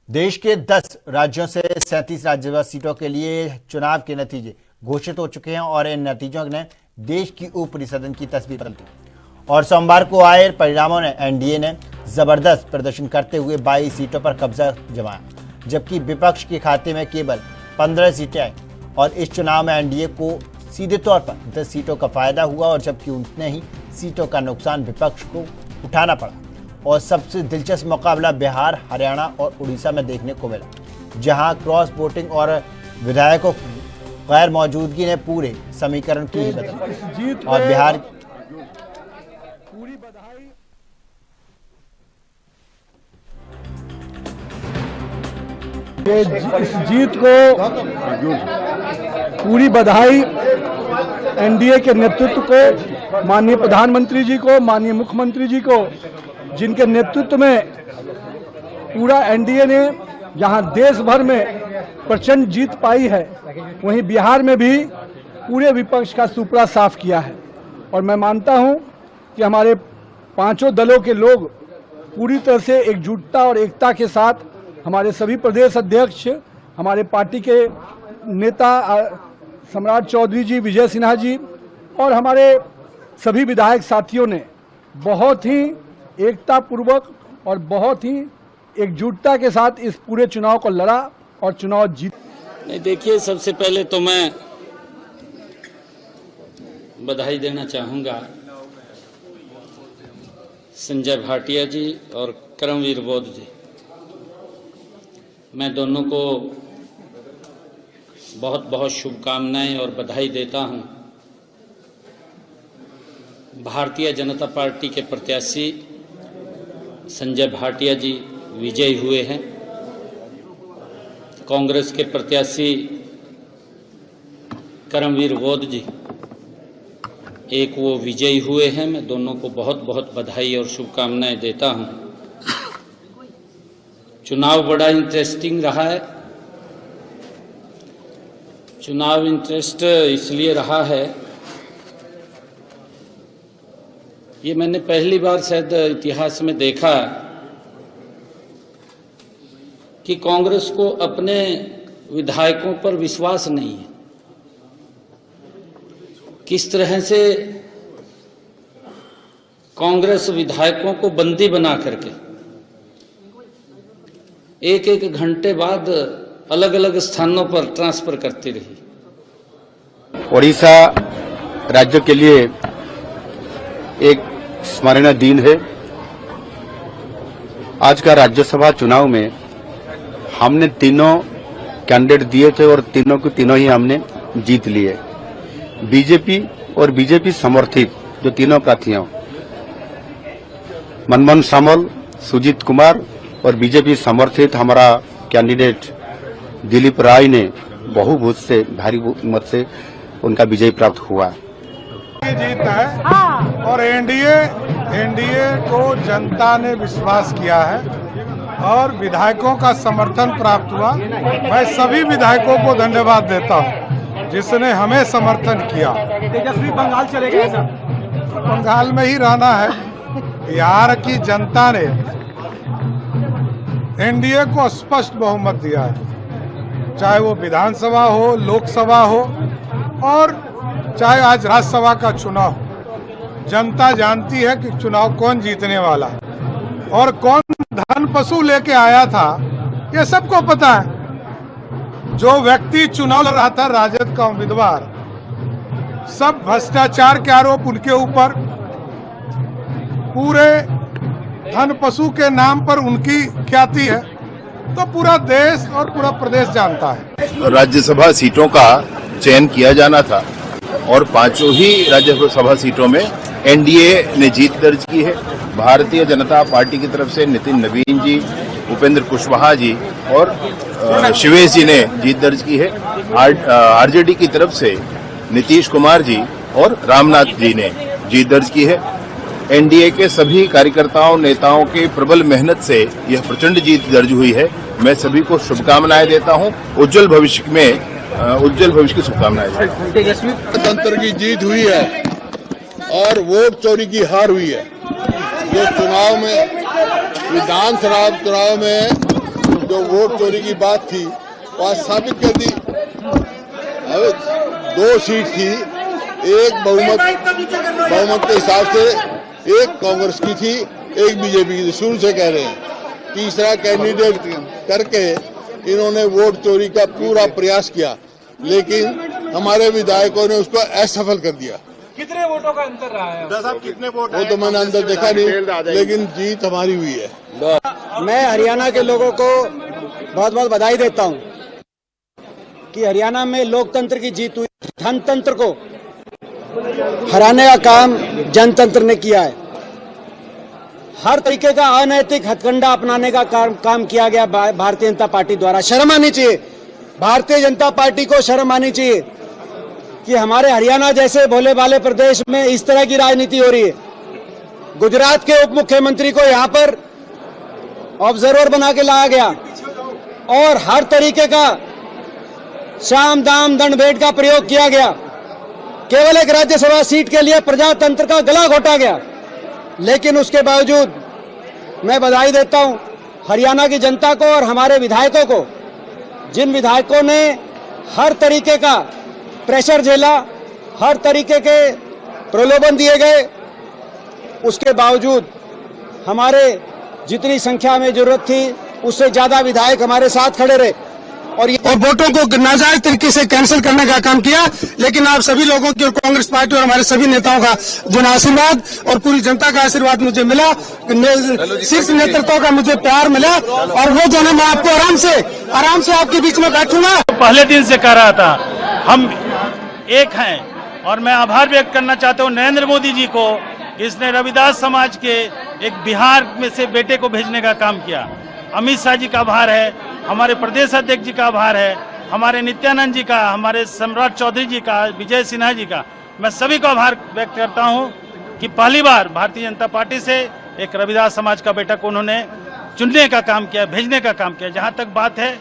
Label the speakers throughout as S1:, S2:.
S1: देश के 10 राज्यों से 37 राज्यसभा सीटों के लिए चुनाव के नतीजे घोषित हो चुके हैं और इन नतीजों ने देश की ऊपरी सदन की तस्वीर बदल दी। और सोमवार को आए परिणामों ने एनडीए ने जबरदस्त प्रदर्शन करते हुए 22 सीटों पर कब्जा जमाया, जबकि विपक्ष के खाते में केवल 15 सीटें आई। और इस चुनाव में एनडीए को सीधे तौर पर 10 सीटों का फायदा हुआ और जबकि उतने ही सीटों का नुकसान विपक्ष को उठाना पड़ा। और सबसे दिलचस्प मुकाबला बिहार, हरियाणा और उड़ीसा में देखने को मिला, जहां क्रॉस वोटिंग और विधायकों की गैर मौजूदगी ने पूरे समीकरण की ही बदली। और बिहार
S2: पूरी बधाई इस जीत को पूरी बधाई एनडीए के नेतृत्व को, माननीय प्रधानमंत्री जी को, माननीय मुख्यमंत्री जी को, जिनके नेतृत्व में पूरा एनडीए ने जहां देश भर में प्रचंड जीत पाई है, वहीं बिहार में भी पूरे विपक्ष का सुपड़ा साफ किया है। और मैं मानता हूं कि हमारे पांचों दलों के लोग पूरी तरह से एकजुटता और एकता के साथ, हमारे सभी प्रदेश अध्यक्ष, हमारे पार्टी के नेता सम्राट चौधरी जी, विजय सिन्हा जी और हमारे सभी विधायक साथियों ने बहुत ही एकता पूर्वक और बहुत ही एकजुटता के साथ इस पूरे चुनाव को लड़ा और चुनाव जीत।
S3: नहीं, देखिए, सबसे पहले तो मैं बधाई देना चाहूँगा संजय भाटिया जी और करमवीर बौद्ध जी। मैं दोनों को बहुत बहुत शुभकामनाएं और बधाई देता हूं। भारतीय जनता पार्टी के प्रत्याशी संजय भाटिया जी विजयी हुए हैं। कांग्रेस के प्रत्याशी करमवीर बौद्ध जी एक वो विजयी हुए हैं। मैं दोनों को बहुत बहुत बधाई और शुभकामनाएं देता हूं। चुनाव बड़ा इंटरेस्टिंग रहा है। चुनाव इंटरेस्ट इसलिए रहा है, ये मैंने पहली बार शायद इतिहास में देखा कि कांग्रेस को अपने विधायकों पर विश्वास नहीं है। किस तरह से कांग्रेस विधायकों को बंदी बना करके एक एक घंटे बाद अलग अलग स्थानों पर ट्रांसफर करती रही।
S4: ओडिशा राज्य के लिए एक स्मरणीय दिन है। आज का राज्यसभा चुनाव में हमने तीनों कैंडिडेट दिए थे और तीनों के तीनों ही हमने जीत लिए। बीजेपी और बीजेपी समर्थित जो तीनों प्रार्थियों मनमोहन सामल, सुजीत कुमार और बीजेपी समर्थित हमारा कैंडिडेट दिलीप राय ने बहुमत से, भारी मत से उनका विजय प्राप्त हुआ।
S2: जीत है और एनडीए को जनता ने विश्वास किया है और विधायकों का समर्थन प्राप्त हुआ। मैं सभी विधायकों को धन्यवाद देता हूं जिसने हमें समर्थन किया। तेजस्वी बंगाल चले गए सर, बंगाल में ही रहना है। बिहार की जनता ने एनडीए को स्पष्ट बहुमत दिया है, चाहे वो विधानसभा हो, लोकसभा हो और चाहे आज राज्यसभा का चुनाव। जनता जानती है कि चुनाव कौन जीतने वाला है और कौन धन पशु लेके आया था, ये सबको पता है। जो व्यक्ति चुनाव लड़ रहा था, राजद का उम्मीदवार, सब भ्रष्टाचार के आरोप उनके ऊपर, पूरे धन पशु के नाम पर उनकी ख्याति है, तो पूरा देश और पूरा प्रदेश जानता है।
S5: राज्यसभा सीटों का चयन किया जाना था और पांचों ही राज्यसभा सीटों में एनडीए ने जीत दर्ज की है। भारतीय जनता पार्टी की तरफ से नितिन नवीन जी, उपेंद्र कुशवाहा जी और शिवेश जी ने जीत दर्ज की है। आरजेडी की तरफ से नीतीश कुमार जी और रामनाथ जी ने जीत दर्ज की है। एनडीए के सभी कार्यकर्ताओं, नेताओं के प्रबल मेहनत से यह प्रचंड जीत दर्ज हुई है। मैं सभी को शुभकामनाएं देता हूं। उज्जवल भविष्य की शुभकामनाएं।
S6: लोकतंत्र की जीत हुई है और वोट चोरी की हार हुई है। जो चुनाव में, विधानसभा चुनाव में जो वोट चोरी की बात थी वो आज साबित कर दी। अब 2 सीट थी, एक बहुमत के हिसाब से एक कांग्रेस की थी, एक बीजेपी की थी, शुरू से कह रहे हैं। तीसरा कैंडिडेट करके इन्होंने वोट चोरी का पूरा प्रयास किया, लेकिन हमारे विधायकों ने उसको असफल कर दिया।
S7: कितने वोटों का अंतर रहा है?
S6: कितने वोट वो तो मैंने अंदर देखा नहीं, लेकिन जीत हमारी हुई है।
S8: मैं हरियाणा के लोगों को बहुत बहुत बधाई देता हूं कि हरियाणा में लोकतंत्र की जीत हुई। धनतंत्र को हराने का काम जनतंत्र ने किया है। हर तरीके का अनैतिक हथकंडा अपनाने का काम किया गया भारतीय जनता पार्टी द्वारा। शर्म आनी चाहिए, भारतीय जनता पार्टी को शर्म आनी चाहिए कि हमारे हरियाणा जैसे भोले भाले प्रदेश में इस तरह की राजनीति हो रही है। गुजरात के उप मुख्यमंत्री को यहां पर ऑब्जर्वर बना के लाया गया और हर तरीके का साम दाम दंड भेंट का प्रयोग किया गया। केवल एक राज्यसभा सीट के लिए प्रजातंत्र का गला घोटा गया। लेकिन उसके बावजूद मैं बधाई देता हूं हरियाणा की जनता को और हमारे विधायकों को, जिन विधायकों ने हर तरीके का प्रेशर झेला, हर तरीके के प्रलोभन दिए गए, उसके बावजूद हमारे जितनी संख्या में जरूरत थी उससे ज्यादा विधायक हमारे साथ खड़े रहे और वोटों को नाजायज तरीके से कैंसिल करने का काम किया। लेकिन आप सभी लोगों की और कांग्रेस पार्टी और हमारे सभी नेताओं का जो आशीर्वाद और पूरी जनता का आशीर्वाद मुझे मिला, शीर्ष नेतृत्व का मुझे प्यार मिला और वो जो है मैं आपको आराम से आपके बीच में बैठूंगा।
S9: पहले दिन से कह रहा था हम एक हैं और मैं आभार व्यक्त करना चाहता हूँ नरेंद्र मोदी जी को, इसने रविदास समाज के एक बिहार में से बेटे को भेजने का काम किया। अमित शाह जी का आभार है, हमारे प्रदेश अध्यक्ष जी का आभार है, हमारे नित्यानंद जी का, हमारे सम्राट चौधरी जी का, विजय सिन्हा जी का, मैं सभी को आभार व्यक्त करता हूं कि पहली बार भारतीय जनता पार्टी से एक रविदास समाज का बेटा को उन्होंने चुनने का काम किया, भेजने का काम किया। जहां तक बात है,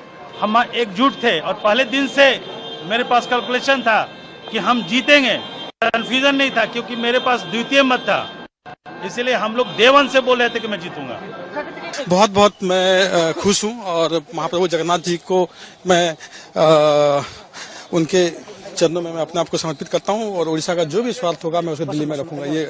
S9: हम एकजुट थे और पहले दिन से मेरे पास कैलकुलेशन था कि हम जीतेंगे, कन्फ्यूजन नहीं था क्योंकि मेरे पास द्वितीय मत था, इसलिए हम लोग डे 1 से बोल रहे थे कि मैं जीतूंगा।
S10: बहुत बहुत मैं खुश हूं और महाप्रभु जगन्नाथ जी को मैं उनके चरणों में मैं अपने आप को समर्पित करता हूं और उड़ीसा का जो भी स्वार्थ होगा मैं उसे दिल्ली में रखूंगा। ये